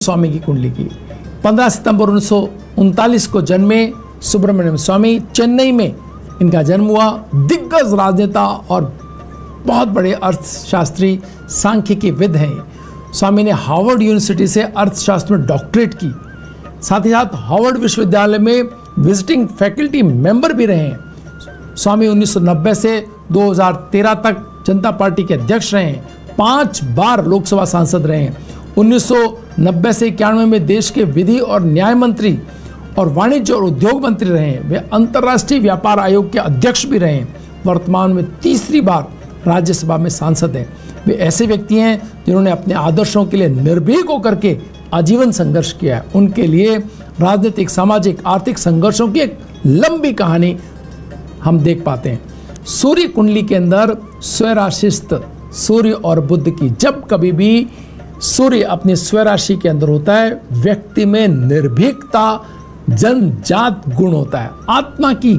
स्वामी की कुंडली की 15 सितंबर 1939 को जन्मे सुब्रमण्यम स्वामी, चेन्नई में इनका जन्म हुआ। दिग्गज राजनेता और बहुत बड़े अर्थशास्त्री, सांख्यिकीविद हैं। स्वामी ने हार्वर्ड यूनिवर्सिटी से अर्थशास्त्र में डॉक्टरेट की, साथ ही साथ हार्वर्ड विश्वविद्यालय में विजिटिंग फैकल्टी मेंबर भी रहे हैं। स्वामी 1990 से 2013 तक जनता पार्टी के अध्यक्ष रहे हैं, 5 बार लोकसभा सांसद रहे हैं। 1990 से 91 में देश के विधि और न्याय मंत्री और वाणिज्य और उद्योग मंत्री रहे हैं। वे अंतर्राष्ट्रीय व्यापार आयोग के अध्यक्ष भी रहे हैं। वर्तमान में तीसरी बार राज्यसभा में सांसद हैं। वे ऐसे व्यक्ति हैं जिन्होंने अपने आदर्शों के लिए निर्भीक होकर के आजीवन संघर्ष किया है। उनके लिए राजनीतिक, सामाजिक, आर्थिक संघर्षों की एक लंबी कहानी हम देख पाते हैं। सूर्य कुंडली के अंदर स्वराशिस्थ सूर्य और बुध की, जब कभी भी सूर्य अपनी स्वराशि के अंदर होता है, व्यक्ति में निर्भीकता, जनजात गुण होता है। आत्मा की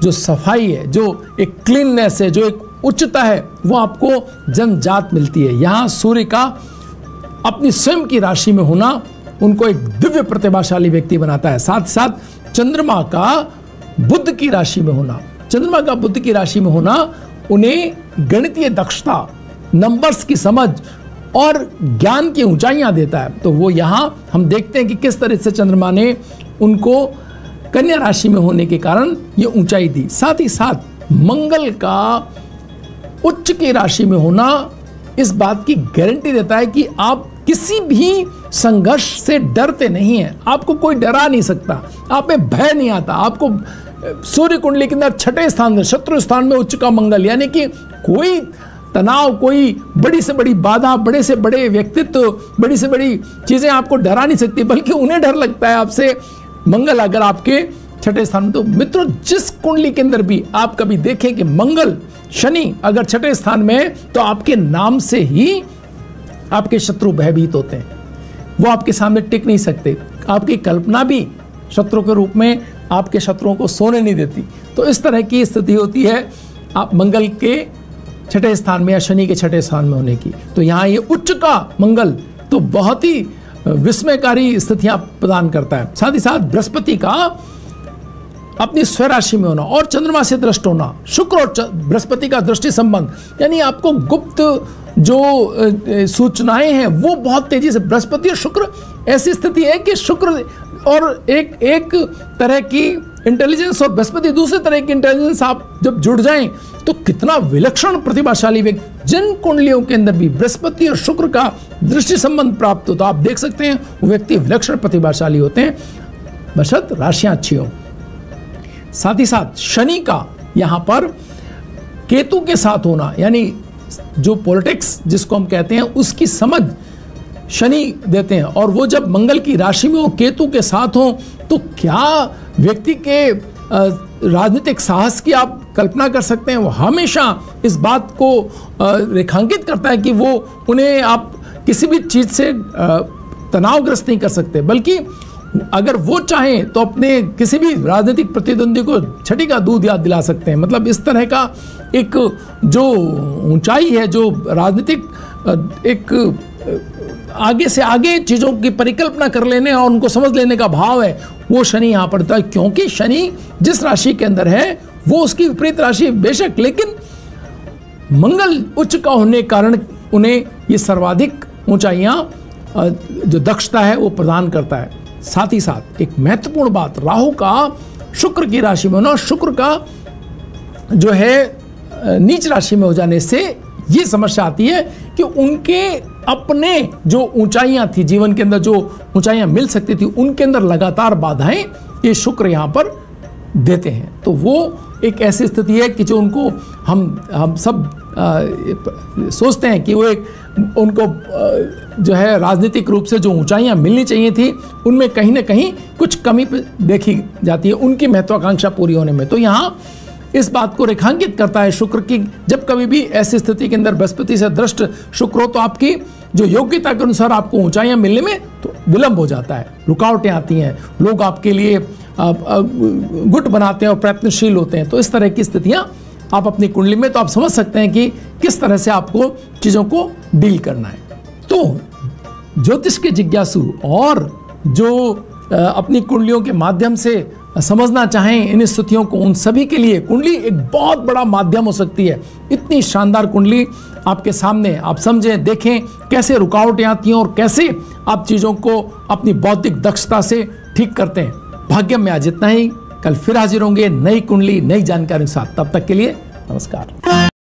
जो सफाई है, जो एक क्लीननेस है, जो एक उच्चता है, वो आपको जनजात मिलती है। यहाँ सूर्य का अपनी स्वयं की राशि में होना उनको एक दिव्य प्रतिभाशाली व्यक्ति बनाता है। साथ साथ चंद्रमा का बुध की राशि में होना, चंद्रमा का बुध की राशि में होना उन्हें गणितीय दक्षता, नंबर्स की समझ और ज्ञान की ऊंचाइयां देता है। तो वो यहां हम देखते हैं कि किस तरह से चंद्रमा ने उनको कन्या राशि में होने के कारण ये ऊंचाई दी। साथ ही साथ मंगल का उच्च की राशि में होना इस बात की गारंटी देता है कि आप किसी भी संघर्ष से डरते नहीं हैं। आपको कोई डरा नहीं सकता, आप में भय नहीं आता। आपको सूर्य कुंडली के अंदर 6ठे स्थान में, शत्रु स्थान में उच्च का मंगल, यानी कि कोई तनाव, कोई बड़ी से बड़ी बाधा, बड़े से बड़े व्यक्तित्व, बड़ी से बड़ी चीजें आपको डरा नहीं सकती, बल्कि उन्हें डर लगता है आपसे। मंगल अगर आपके 6ठे स्थान में, तो मित्रों जिस कुंडली के अंदर भी आप कभी देखें कि मंगल, शनि अगर 6ठे स्थान में, तो आपके नाम से ही आपके शत्रु भयभीत होते हैं। वो आपके सामने टिक नहीं सकते। आपकी कल्पना भी शत्रु के रूप में आपके शत्रुओं को सोने नहीं देती। तो इस तरह की स्थिति होती है आप मंगल के 6ठे स्थान में या शनि के 6ठे स्थान में होने की। तो यहाँ ये उच्च का मंगल तो बहुत ही विस्मयकारी स्थितियां प्रदान करता है। साथ ही साथ बृहस्पति का अपनी स्वराशि में होना और चंद्रमा से दृष्ट होना, शुक्र और बृहस्पति का दृष्टि संबंध, यानी आपको गुप्त जो सूचनाएं हैं वो बहुत तेजी से, बृहस्पति और शुक्र ऐसी स्थिति है कि शुक्र और एक तरह की इंटेलिजेंस और बृहस्पति दूसरे तरह की इंटेलिजेंस आप जब जुड़ जाएं तो कितना विलक्षण प्रतिभाशाली व्यक्ति। जिन कुंडलियों के अंदर भी बृहस्पति और शुक्र का दृष्टि संबंध प्राप्त हो, तो आप देख सकते हैं वो व्यक्ति विलक्षण प्रतिभाशाली होते हैं, बशर्त राशियां अच्छी हो। साथ ही साथ शनि का यहां पर केतु के साथ होना, यानी जो पॉलिटिक्स जिसको हम कहते हैं उसकी समझ शनि देते हैं, और वो जब मंगल की राशि में हो, केतु के साथ हो, तो क्या व्यक्ति के राजनीतिक साहस की आप कल्पना कर सकते हैं। वो हमेशा इस बात को रेखांकित करता है कि वो उन्हें आप किसी भी चीज से तनावग्रस्त नहीं कर सकते, बल्कि अगर वो चाहें तो अपने किसी भी राजनीतिक प्रतिद्वंदी को छठी का दूध याद दिला सकते हैं। मतलब इस तरह का एक जो ऊंचाई है, जो राजनीतिक एक आगे से आगे चीजों की परिकल्पना कर लेने और उनको समझ लेने का भाव है, वो शनि यहां पड़ता है। क्योंकि शनि जिस राशि के अंदर है वो उसकी विपरीत राशि बेशक, लेकिन मंगल उच्च का होने के कारण उन्हें ये सर्वाधिक ऊंचाइयां जो दक्षता है वो प्रदान करता है। साथ ही साथ एक महत्वपूर्ण बात, राहु का शुक्र की राशि में होना, शुक्र का जो है नीच राशि में हो जाने से ये समस्या आती है कि उनके अपने जो ऊंचाइयां थी जीवन के अंदर, जो ऊंचाइयां मिल सकती थी, उनके अंदर लगातार बाधाएं ये शुक्र यहां पर देते हैं। तो वो एक ऐसी स्थिति है कि जो उनको हम सब सोचते हैं कि वो एक उनको जो है राजनीतिक रूप से जो ऊंचाइयां मिलनी चाहिए थी, उनमें कहीं ना कहीं कुछ कमी देखी जाती है उनकी महत्वाकांक्षा पूरी होने में। तो यहाँ इस बात को रेखांकित करता है शुक्र की, जब कभी भी ऐसी स्थिति के अंदर बृहस्पति से दृष्ट शुक्र हो, तो आपकी जो योग्यता के अनुसार आपको ऊंचाइयां मिलने में तो विलंब हो जाता है, रुकावटें आती हैं, लोग आपके लिए गुट बनाते हैं और प्रयत्नशील होते हैं। तो इस तरह की स्थितियां आप अपनी कुंडली में, तो आप समझ सकते हैं कि किस तरह से आपको चीजों को डील करना है। तो ज्योतिष के जिज्ञासु और जो अपनी कुंडलियों के माध्यम से समझना चाहें इन स्थितियों को, उन सभी के लिए कुंडली एक बहुत बड़ा माध्यम हो सकती है। इतनी शानदार कुंडली आपके सामने, आप समझें, देखें कैसे रुकावटें आती हैं और कैसे आप चीज़ों को अपनी बौद्धिक दक्षता से ठीक करते हैं। भाग्यम में आज इतना ही। कल फिर हाजिर होंगे नई कुंडली, नई जानकारी के साथ। तब तक के लिए नमस्कार।